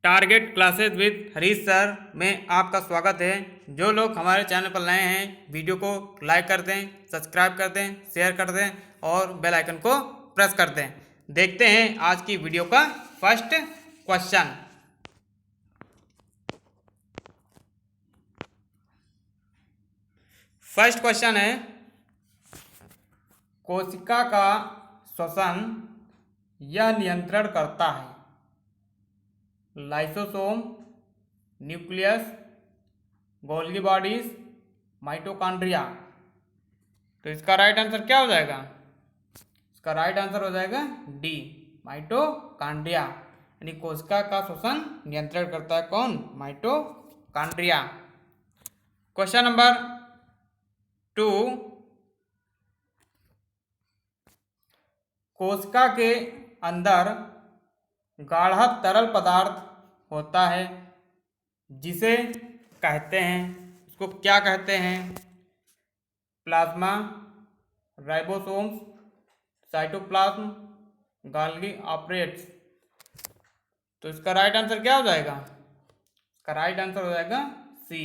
Target classes with Harish sir में आपका स्वागत है। जो लोग हमारे चैनल पर नए हैं वीडियो को लाइक कर दें, सब्सक्राइब कर दें, शेयर कर दें और बेल आइकन को प्रेस कर दें। देखते हैं आज की वीडियो का फर्स्ट क्वेश्चन। फर्स्ट क्वेश्चन है, कोशिका का श्वसन यह नियंत्रण करता है lysosome, nucleus, Golgi bodies, mitochondria. तो इसका राइट आंसर क्या हो जाएगा? इसका राइट आंसर हो जाएगा डी, माइटोकॉन्ड्रिया। यानी कोशिका का श्वसन नियंत्रण करता है कौन? माइटोकॉन्ड्रिया। क्वेश्चन नंबर 2, कोशिका के अंदर गाढ़ा तरल पदार्थ होता है जिसे कहते हैं, उसको क्या कहते हैं? Plasma, ribosomes, cytoplasm, Golgi operates. तो इसका राइट आंसर क्या हो जाएगा? इसका राइट आंसर हो जाएगा सी,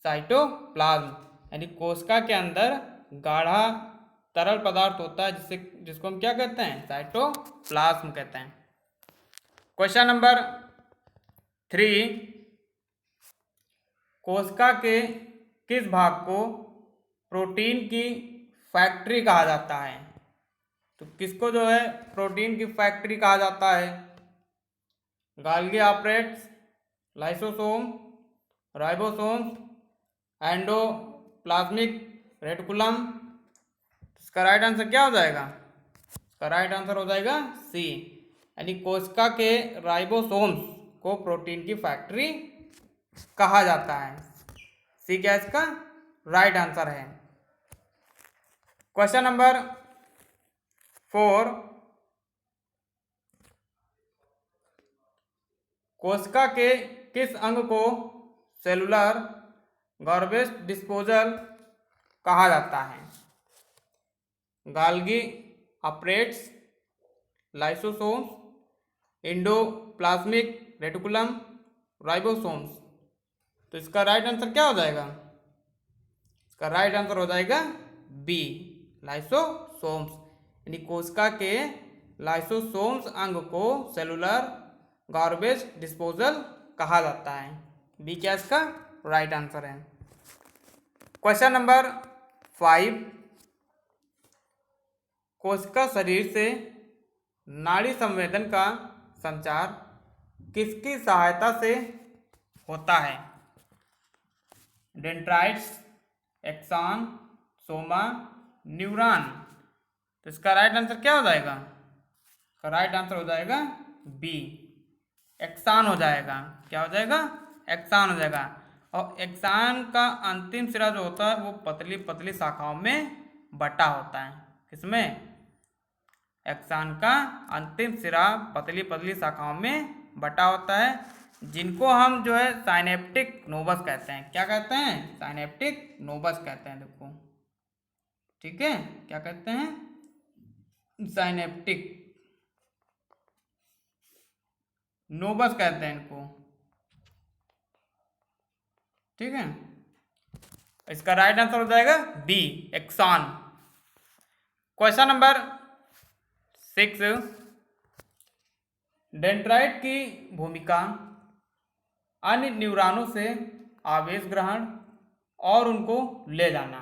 साइटोप्लाज्म। यानी कोशिका के अंदर गाढ़ा तरल पदार्थ होता है जिसको हम क्या कहते हैं? साइटोप्लाज्म कहते हैं। क्वेश्चन नंबर 3, कोशिका के किस भाग को प्रोटीन की फैक्ट्री कहा जाता है? तो किसको जो है प्रोटीन की फैक्ट्री कहा जाता है? Golgi operates, lysosome, ribosomes, endoplasmic reticulum. इसका राइट आंसर क्या हो जाएगा? इसका राइट आंसर हो जाएगा सी, यानी कोशिका के राइबोसोम्स को प्रोटीन की फैक्ट्री कहा जाता है। सी क्या इसका राइट आंसर है। क्वेश्चन नंबर 4, कोशिका के किस अंग को सेलुलर गार्बेज डिस्पोजल कहा जाता है? Golgi operates, lysosomes, endoplasmic reticulum, ribosomes. तो इसका राइट आंसर क्या हो जाएगा? इसका राइट आंसर हो जाएगा बी, लाइसोसोम्स। यानी कोशिका के लाइसोसोम्स अंग को सेलुलर गार्बेज डिस्पोजल कहा जाता है। बी क्या इसका राइट आंसर है। क्वेश्चन नंबर 5, कोशिका शरीर से नाड़ी संवेदन का संचार किसकी सहायता से होता है? Dendrites, axon, soma, neuron. तो इसका राइट आंसर क्या हो जाएगा? इसका राइट आंसर हो जाएगा बी, एक्सॉन हो जाएगा। क्या हो जाएगा? एक्सॉन हो जाएगा। और एक्सॉन का अंतिम सिरा जो होता है वो पतली पतली शाखाओं में बटा होता है। किसमें? एक्सॉन का अंतिम सिरा पतली पतली शाखाओं में बटा होता है, जिनको हम जो है साइनेप्टिक नोबस कहते हैं। क्या कहते हैं? साइनेप्टिक नोबस कहते हैं। देखो ठीक है, क्या कहते हैं? साइनेप्टिक नोबस कहते हैं इनको। ठीक है, इसका राइट आंसर हो जाएगा B, axon. Question number 6, dendrite की भूमिका अन्य न्यूरॉनों से आवेश ग्रहण और उनको ले जाना।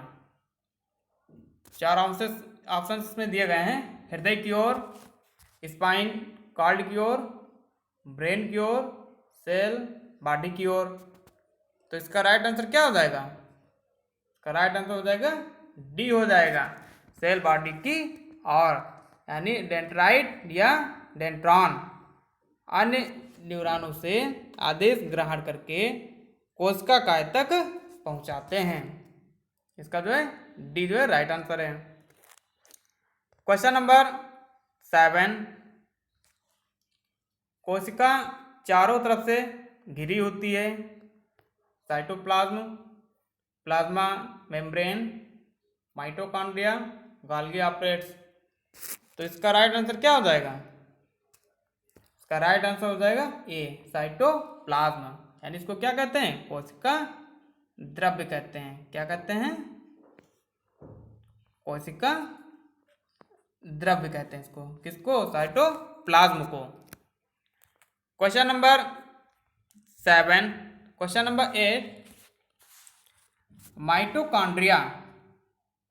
4 ऑप्शन में दिए गए हैं, हृदय की ओर, स्पाइन कॉर्ड की ओर, ब्रेन की ओर, सेल बॉडी की ओर। तो इसका राइट आंसर क्या हो जाएगा? इसका राइट आंसर हो जाएगा डी हो जाएगा, सेल बॉडी की ओर। यानी डेंड्राइट या डेंड्रॉन अन्य न्यूरॉनों से आदेश ग्रहण करके कोशिका काय तक पहुंचाते हैं। इसका जो है डी जो है राइट आंसर है। क्वेश्चन नंबर 7, कोशिका चारों तरफ से घिरी होती है, cytoplasm, plasma membrane, mitochondria, Golgi operates. तो इसका राइट आंसर क्या हो जाएगा? इसका इसका राइट आंसर हो जाएगा ए, साइटोप्लाज्म। यानी इसको क्या कहते हैं? कोशिका द्रव्य कहते हैं। क्या कहते हैं? कोशिका द्रव्य कहते हैं इसको। किसको? साइटोप्लाज्म को। Question number 7। Question number 8, mitochondria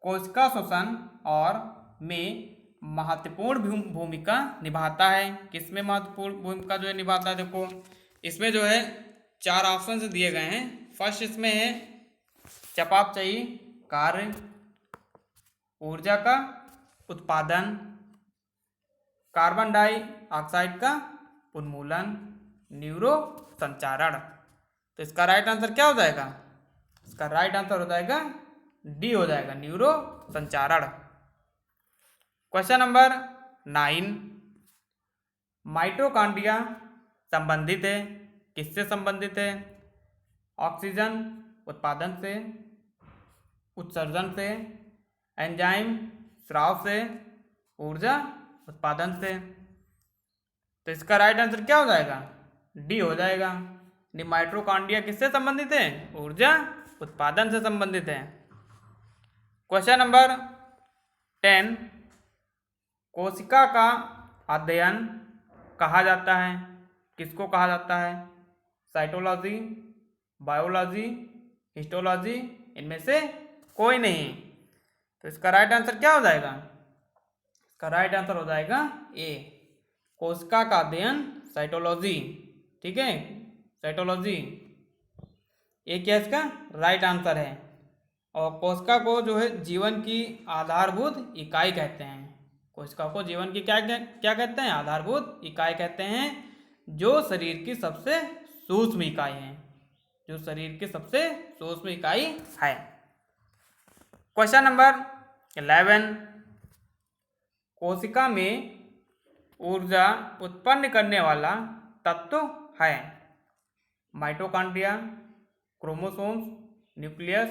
कोशिका श्वसन और में महत्वपूर्ण भूमिका निभाता है। किसमें महत्वपूर्ण भूमिका जो है निभाता है? देखो इसमें जो है 4 ऑप्शन दिए गए हैं। फर्स्ट इसमें है चयापचयी कार्य, ऊर्जा का उत्पादन, कार्बन डाइऑक्साइड का उन्मूलन, न्यूरो संचारण। तो इसका राइट आंसर क्या हो जाएगा? इसका राइट आंसर हो जाएगा डी हो जाएगा, न्यूरो संचारण। क्वेश्चन नंबर 9, माइटोकॉन्ड्रिया संबंधित है। किससे संबंधित है? ऑक्सीजन उत्पादन से, उत्सर्जन से, एंजाइम स्राव से, ऊर्जा उत्पादन से। तो इसका राइट आंसर क्या हो जाएगा? डी हो जाएगा। माइटोकॉन्ड्रिया किससे संबंधित है? ऊर्जा उत्पादन से संबंधित है। क्वेश्चन नंबर 10, कोशिका का अध्ययन कहा जाता है। किसको कहा जाता है? साइटोलॉजी, बायोलॉजी, हिस्टोलॉजी, इनमें से कोई नहीं। तो इसका राइट आंसर क्या हो जाएगा? इसका राइट आंसर हो जाएगा ए, कोशिका का अध्ययन, साइटोलॉजी। ठीक है, साइटोलॉजी ये क्या इसका राइट आंसर है। और कोशिका को जो है जीवन की आधारभूत इकाई कहते हैं। कोशिका को जीवन की क्या कहते हैं? आधारभूत इकाई कहते हैं, जो शरीर की सबसे सूक्ष्म इकाई है। जो शरीर की सबसे सूक्ष्म इकाई है। क्वेश्चन नंबर 11, कोशिका में ऊर्जा उत्पन्न करने वाला तत्व है। Mitochondria, chromosomes, nucleus,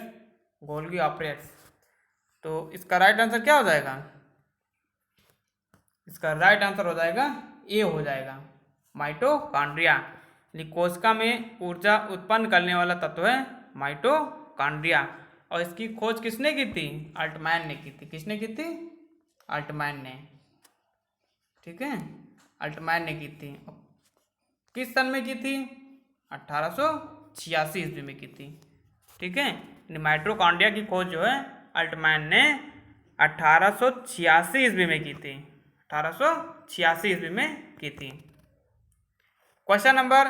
Golgi operates. तो इसका राइट आंसर क्या हो जाएगा? इसका राइट आंसर हो जाएगा ए हो जाएगा, माइटोकॉन्ड्रिया। कोशिका में ऊर्जा उत्पन्न करने वाला तत्व है माइटोकॉन्ड्रिया। और इसकी खोज किसने की थी? अल्टमैन ने की थी। किसने की थी? अल्टमैन ने। ठीक है, अल्टमैन ने की थी। किस सन में की थी? 1886 ईस्वी में की थी। ठीक है, माइटोकॉन्ड्रिया की खोज जो है अल्टमैन ने 1886 ईस्वी में की थी। 1886 ईस्वी में की थी। क्वेश्चन नंबर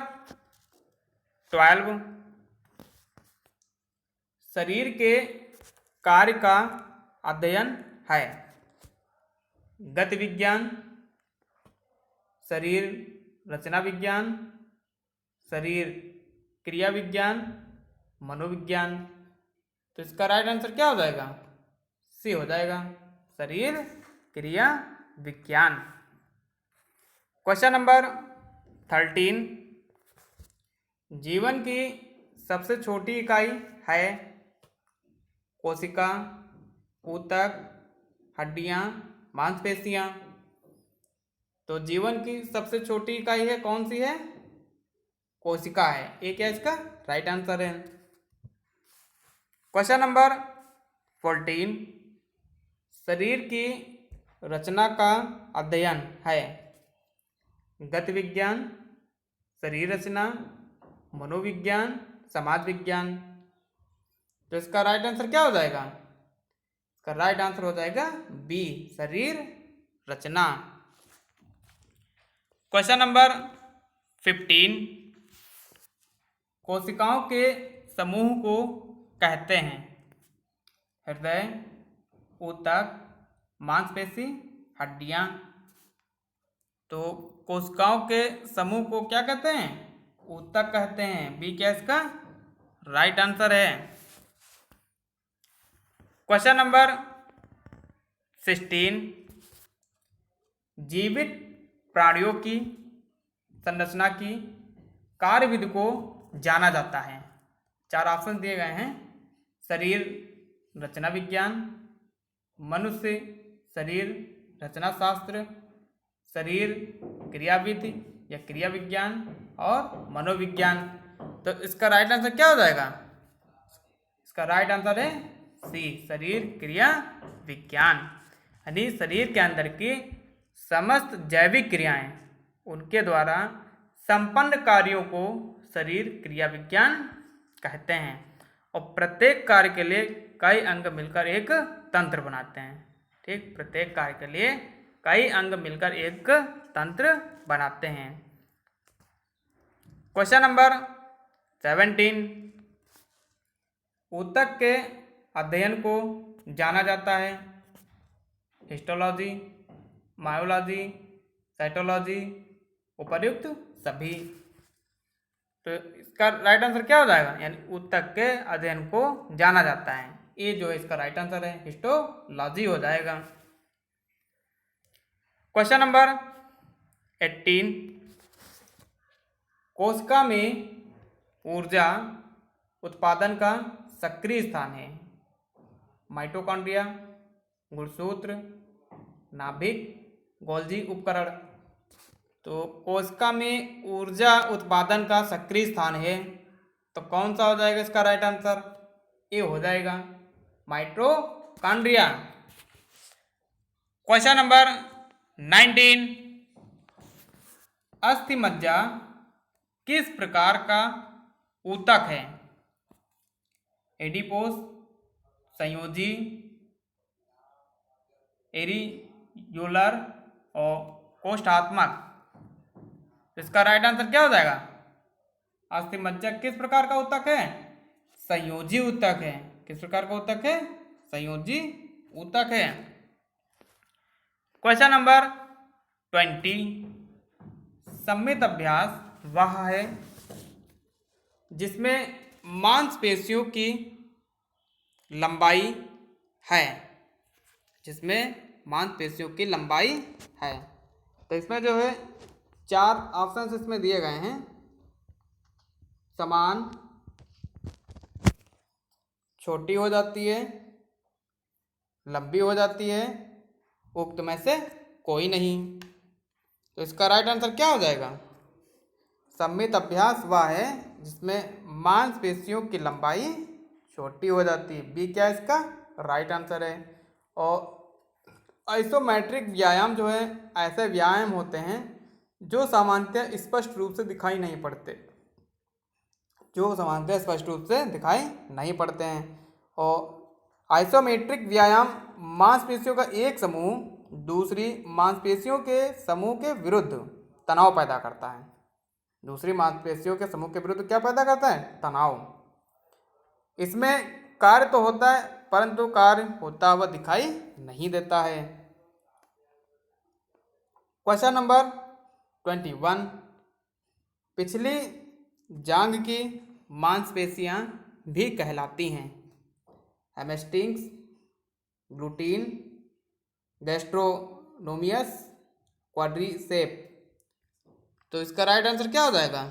12, शरीर के कार्य का अध्ययन है। गति विज्ञान, शरीर रचना विज्ञान, शरीर क्रिया विज्ञान, मनोविज्ञान। तो इसका राइट आंसर क्या हो जाएगा? सी हो जाएगा, शरीर क्रिया विज्ञान। क्वेश्चन नंबर 13, जीवन की सबसे छोटी इकाई है। कोशिका, ऊतक, हड्डियां, मांसपेशियां। तो जीवन की सबसे छोटी इकाई है, कौन सी है? कोशिका है। ये क्या इसका राइट आंसर है। क्वेश्चन नंबर 14, शरीर की रचना का अध्ययन है। गति विज्ञान, शरीर रचना, मनोविज्ञान, समाज विज्ञान। तो इसका राइट आंसर क्या हो जाएगा? इसका राइट आंसर हो जाएगा बी, शरीर रचना। क्वेश्चन नंबर 15, कोशिकाओं के समूह को कहते हैं हृदय, ऊतक, मांसपेशी, हड्डियां। तो कोशिकाओं के समूह को क्या कहते हैं? ऊतक कहते हैं। बी क्या इसका राइट आंसर है। क्वेश्चन नंबर 16, जीवित प्राणियों की संरचना की कार्यविधि को जाना जाता है। 4 ऑप्शन दिए गए हैं। शरीर रचना विज्ञान, मनुष्य शरीर रचना शास्त्र, शरीर क्रियाविधि या क्रिया विज्ञान और मनोविज्ञान। तो इसका राइट आंसर क्या हो जाएगा? इसका राइट आंसर है सी, शरीर क्रिया विज्ञान। यानी शरीर के अंदर की समस्त जैविक क्रियाएं, उनके द्वारा संपन्न कार्यों को शरीर क्रिया विज्ञान कहते हैं। और प्रत्येक कार्य के लिए कई अंग मिलकर एक तंत्र बनाते हैं। ठीक, प्रत्येक कार्य के लिए कई अंग मिलकर एक तंत्र बनाते हैं। क्वेश्चन नंबर 17, ऊतक के अध्ययन को जाना जाता है हिस्टोलॉजी, मायोलॉजी, साइटोलॉजी, उपर्युक्त सभी। तो इसका राइट आंसर क्या हो जाएगा? यानी ऊतक के अध्ययन को जाना जाता है, ये जो है इसका राइट आंसर है हिस्टोलॉजी हो जाएगा। क्वेश्चन नंबर 18, कोशिका में ऊर्जा उत्पादन का सक्रिय स्थान है माइटोकॉन्ड्रिया, गुणसूत्र, नाभिक, गोल्जी उपकरण। तो कोशिका में ऊर्जा उत्पादन का सक्रिय स्थान है, तो कौन सा हो जाएगा इसका राइट आंसर? ए हो जाएगा, माइटोकॉन्ड्रिया। क्वेश्चन नंबर 19, अस्थिमज्जा किस प्रकार का ऊतक है? एडिपोस, संयोजी, एरियोलर और कोष्ठात्मक। इसका राइट आंसर क्या हो जाएगा? अस्थिमज्जा किस प्रकार का ऊतक है? संयोजी ऊतक है। किस प्रकार का ऊतक है? संयोजी ऊतक है। क्वेश्चन नंबर 20, सम्मित अभ्यास वह है जिसमें मांसपेशियों की लंबाई है, जिसमें मांसपेशियों की लंबाई है। तो इसमें जो है 4 ऑप्शन इसमें दिए गए हैं, समान, छोटी हो जाती है, लंबी हो जाती है, उक्त में से कोई नहीं। तो इसका राइट आंसर क्या हो जाएगा? सम्मित अभ्यास वह है जिसमें मांसपेशियों की लंबाई छोटी हो जाती है। बी क्या इसका राइट आंसर है। और आइसोमेट्रिक व्यायाम जो है ऐसे व्यायाम होते हैं जो सामान्यतः स्पष्ट रूप से दिखाई नहीं पड़ते, जो सामान्यतः स्पष्ट रूप से दिखाई नहीं पड़ते हैं। और आइसोमेट्रिक व्यायाम मांसपेशियों का एक समूह दूसरी मांसपेशियों के समूह के विरुद्ध तनाव पैदा करता है। दूसरी मांसपेशियों के समूह के विरुद्ध क्या पैदा करता है? तनाव। इसमें कार्य तो होता है परंतु कार्य होता हुआ दिखाई नहीं देता है। क्वेश्चन नंबर 21, पिछली जांघ की मांसपेशियां भी कहलाती हैं हैमस्ट्रिंग्स, ग्लूटीन, गैस्ट्रोनोमियस, क्वाड्रिसेप। तो इसका राइट आंसर क्या हो जाएगा?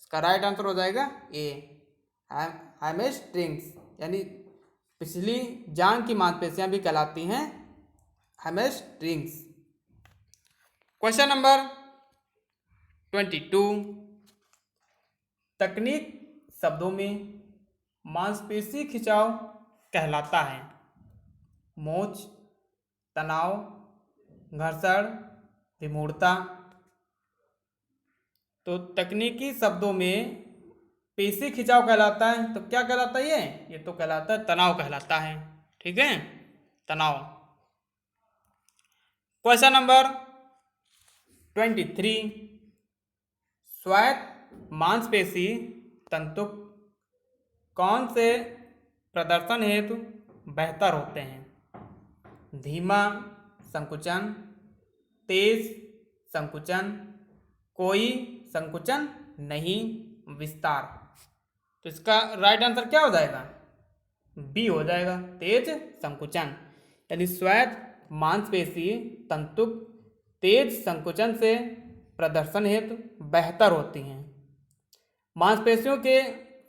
इसका राइट आंसर हो जाएगा ए, हैमस्ट्रिंग्स। यानी पिछली जांघ की मांसपेशियां भी कहलाती हैं हैमस्ट्रिंग्स। क्वेश्चन नंबर 22, तकनीक शब्दों में मांसपेशी खिंचाव कहलाता है मोच, तनाव, घर्षण, विमूढ़ता। तो तकनीकी शब्दों में पेशी खिंचाव कहलाता है, तो क्या कहलाता है ये तो कहलाता है तनाव कहलाता है। ठीक है, तनाव। क्वेश्चन नंबर 23, स्वायत्त मांसपेशी तंतुक कौन से प्रदर्शन हेतु बेहतर होते हैं? धीमा संकुचन, तेज संकुचन, कोई संकुचन नहीं, विस्तार। तो इसका राइट आंसर क्या हो जाएगा? बी हो जाएगा, तेज संकुचन। यानी स्वायत्त मांसपेशी तंतुक तेज संकुचन से प्रदर्शन हेतु बेहतर होती हैं। मांसपेशियों के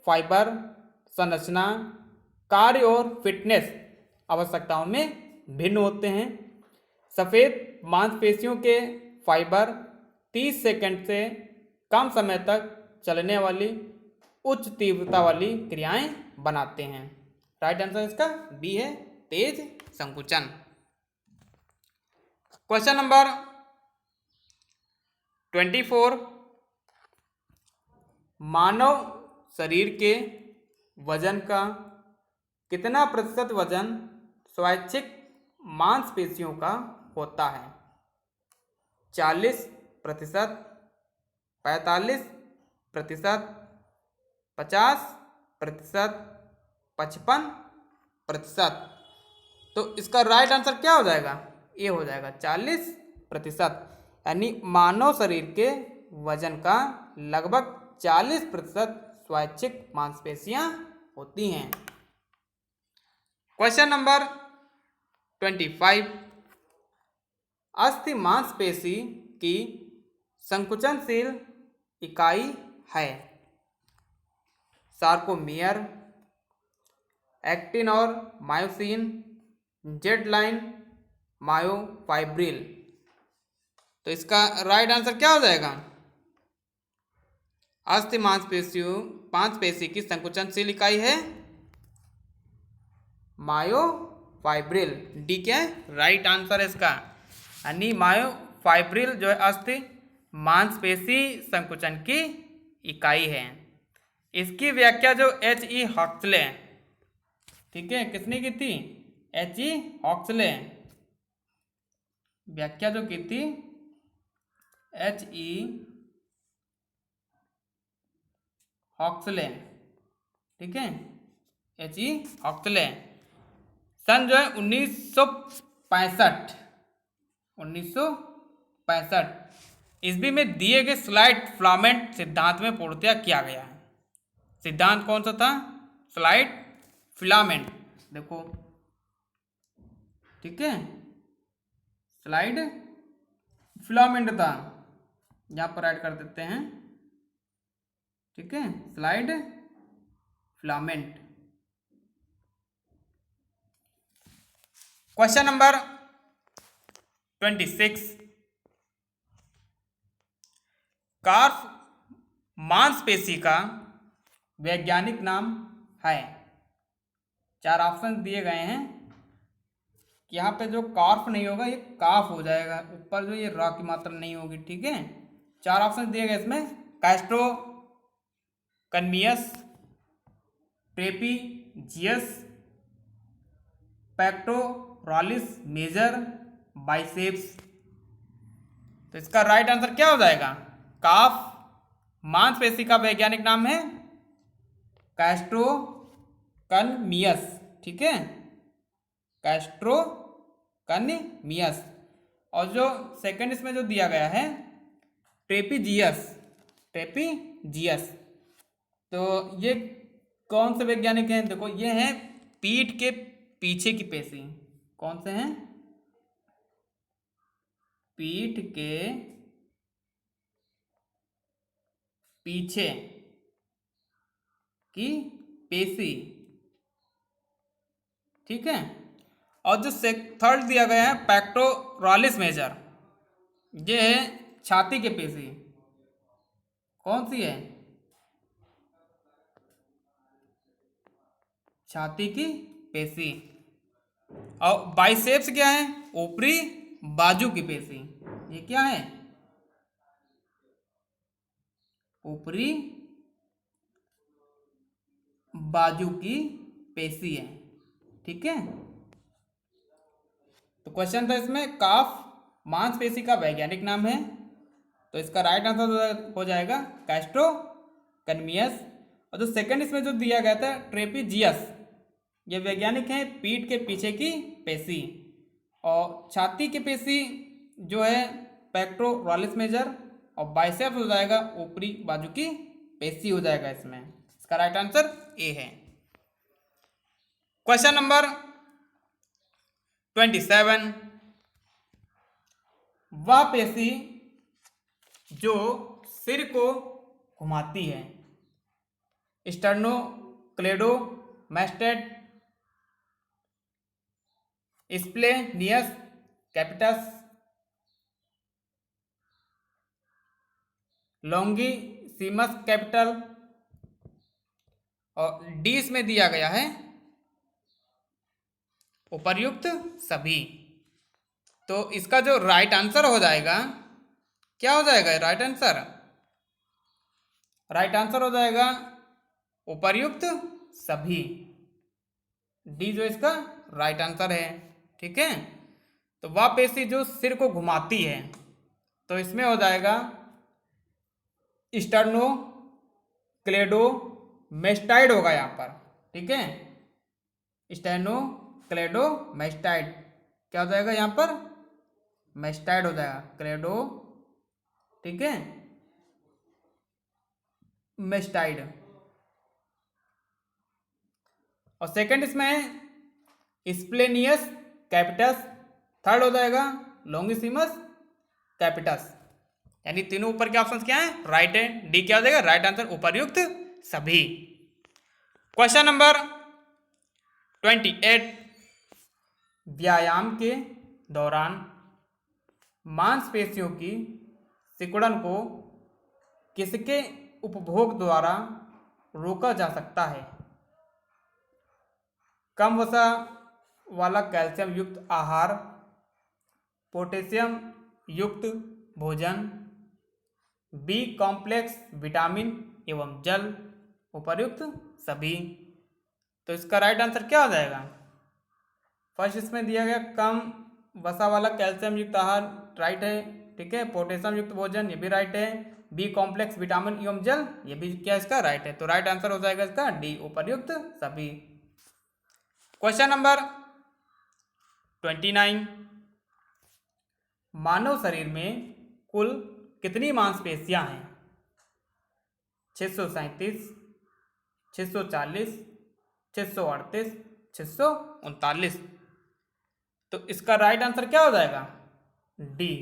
फाइबर, संरचना, कार्य और फिटनेस आवश्यकताओं में भिन्न होते हैं। सफ़ेद मांसपेशियों के फाइबर 30 सेकंड से कम समय तक चलने वाली उच्च तीव्रता वाली क्रियाएं बनाते हैं। राइट आंसर इसका बी है, तेज संकुचन। क्वेश्चन नंबर 24, मानव शरीर के वजन का कितना प्रतिशत वजन स्वैच्छिक मांसपेशियों का होता है? 40%, 45%, 50%, 55%। तो इसका राइट आंसर क्या हो जाएगा? ए हो जाएगा 40%। यानी मानव शरीर के वजन का लगभग 40% स्वैच्छिक मांसपेशियां होती हैं। क्वेश्चन नंबर 25, अस्थि मांसपेशी की संकुचनशील इकाई है? सार्कोमियर, एक्टिन और मायोसिन, जेड लाइन, मायोफाइब्रिल। तो इसका राइट आंसर क्या हो जाएगा? अस्थि मांसपेशी की संकुचनशील इकाई है मायोफाइब्रिल। डी क्या है? राइट आंसर है इसका। यानी मायोफाइब्रिल जो है अस्थि मांसपेशी संकुचन की इकाई है। इसकी व्याख्या जो H.E. हॉक्सले, ठीक है, किसने की थी? H.E. हॉक्सले। व्याख्या जो की थी H.E. हॉक्सले, ठीक है, H.E. हॉक्सले। सन जो है 1965 ईस्वी में दिए गए स्लाइड फिलामेंट सिद्धांत में पूर्णतया किया गया है। सिद्धांत कौन सा था? Slide filament. देखो, ठीक है, स्लाइड फिलामेंट था, यहां पर ऐड कर देते हैं, ठीक है, slide filament. Question number 26, carp मांसपेशी का वैज्ञानिक नाम है? 4 ऑप्शन दिए गए हैं। यहाँ पे जो कार्प नहीं होगा ये काफ हो जाएगा, ऊपर जो ये रॉ की मात्रा नहीं होगी, ठीक है। 4 ऑप्शन दिए गए इसमें, कैस्ट्रोकनमियस, ट्रेपीजियस, पेक्टोरालिस मेजर, बाइसेप्स। तो इसका राइट आंसर क्या हो जाएगा? काफ मांसपेशी का वैज्ञानिक नाम है कैस्ट्रोकनमियस, ठीक है, कैस्ट्रोकनमियस। और जो सेकंड इसमें जो दिया गया है ट्रेपीजियस, ट्रेपीजियस। तो ये कौन से वैज्ञानिक हैं? देखो, ये हैं पीठ के पीछे की पेशी। कौन से हैं? पीठ के पीछे की पेशी, ठीक है। और जो थर्ड दिया गया है पेक्टोरालिस मेजर, ये है छाती के पेशी। कौन सी है? छाती की पेशी। और बाइसेप्स क्या है? ऊपरी बाजू की पेशी। ये क्या है? ऊपरी बाजू की पेशी है, ठीक है। तो क्वेश्चन था इसमें काफ मांसपेशी का वैज्ञानिक नाम है, तो इसका राइट आंसर हो जाएगा कैस्ट्रोकनमियस। और जो सेकंड इसमें जो दिया गया था ट्रेपीजियस, ये वैज्ञानिक है पीठ के पीछे की पेशी। और छाती की पेशी जो है पेक्टोरालिस मेजर, और बाइसेप्स हो जाएगा ऊपरी बाजू की पेशी हो जाएगा इसमें। इसका राइट आंसर ए है। क्वेश्चन नंबर 27, वह पेशी जो सिर को घुमाती है? स्टर्नोक्लेडोमास्टेट, स्प्लेनियस कैपिटस, लॉन्गिसिमस कैपिटल, और डी इसमें दिया गया है उपर्युक्त सभी। तो इसका जो राइट आंसर हो जाएगा, क्या हो जाएगा राइट आंसर? राइट आंसर हो जाएगा उपर्युक्त सभी। डी जो इसका राइट आंसर है। ठीक है, तो वह पेशी जो सिर को घुमाती है, तो इसमें हो जाएगा स्टर्नो क्लेडो मेस्टाइड होगा यहाँ पर। ठीक है, स्टेनो क्लेडो मेस्टाइड क्या हो जाएगा यहाँ पर? मेस्टाइड हो जाएगा, क्लेडो। ठीक है, मेस्टाइड। और सेकंड इसमें है स्प्लेनियस कैपिटस, थर्ड हो जाएगा लॉन्गिसिमस कैपिटस। यानी तीनों ऊपर के ऑप्शंस क्या है? राइट है। डी क्या हो जाएगा? राइट आंसर उपर्युक्त सभी। क्वेश्चन नंबर 28, व्यायाम के दौरान मांसपेशियों की सिकुड़न को किसके उपभोग द्वारा रोका जा सकता है? कम वसा वाला कैल्शियम युक्त आहार, पोटेशियम युक्त भोजन, बी कॉम्प्लेक्स विटामिन एवं जल, उपर्युक्त सभी। तो इसका राइट आंसर क्या हो जाएगा? फर्स्ट इसमें दिया गया कम वसा वाला कैल्शियम युक्त आहार, राइट है। ठीक है, पोटेशियम युक्त भोजन, ये भी राइट है। बी कॉम्प्लेक्स विटामिन एवं जल, ये भी क्या इसका राइट है। तो राइट आंसर हो जाएगा इसका डी उपर्युक्त सभी। क्वेश्चन नंबर 29, मानव शरीर में कुल कितनी मांसपेशियां हैं? 637, 640, 638, 639। तो इसका राइट आंसर क्या हो जाएगा? डी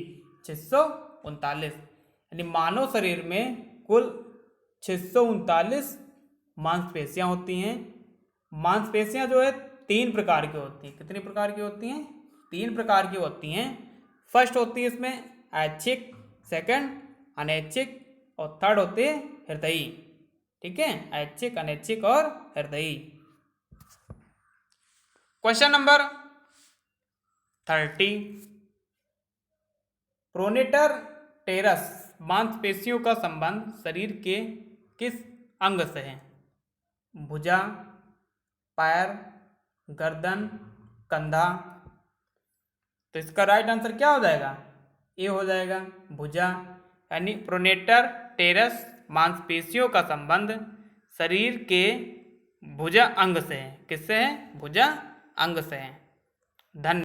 639। यानी मानव शरीर में कुल 639 मांसपेशियां होती हैं। मांसपेशियां जो है 3 प्रकार की होती हैं। कितनी प्रकार की होती हैं? 3 प्रकार की होती हैं। फर्स्ट होती है इसमें ऐच्छिक, सेकंड अनैच्छिक, और थर्ड होती है हृदयी। ठीक है, ऐच्छिक, अनैच्छिक और हृदयी। क्वेश्चन नंबर 30, प्रोनेटर टेरस मांसपेशियों का संबंध शरीर के किस अंग से है? भुजा, पैर, गर्दन, कंधा। तो इसका राइट आंसर क्या हो जाएगा? ए हो जाएगा, भुजा। यानी प्रोनेटर टेरस मांसपेशियों का संबंध शरीर के भुजा अंग से है। किससे है? भुजा अंग से है। धन्यवाद।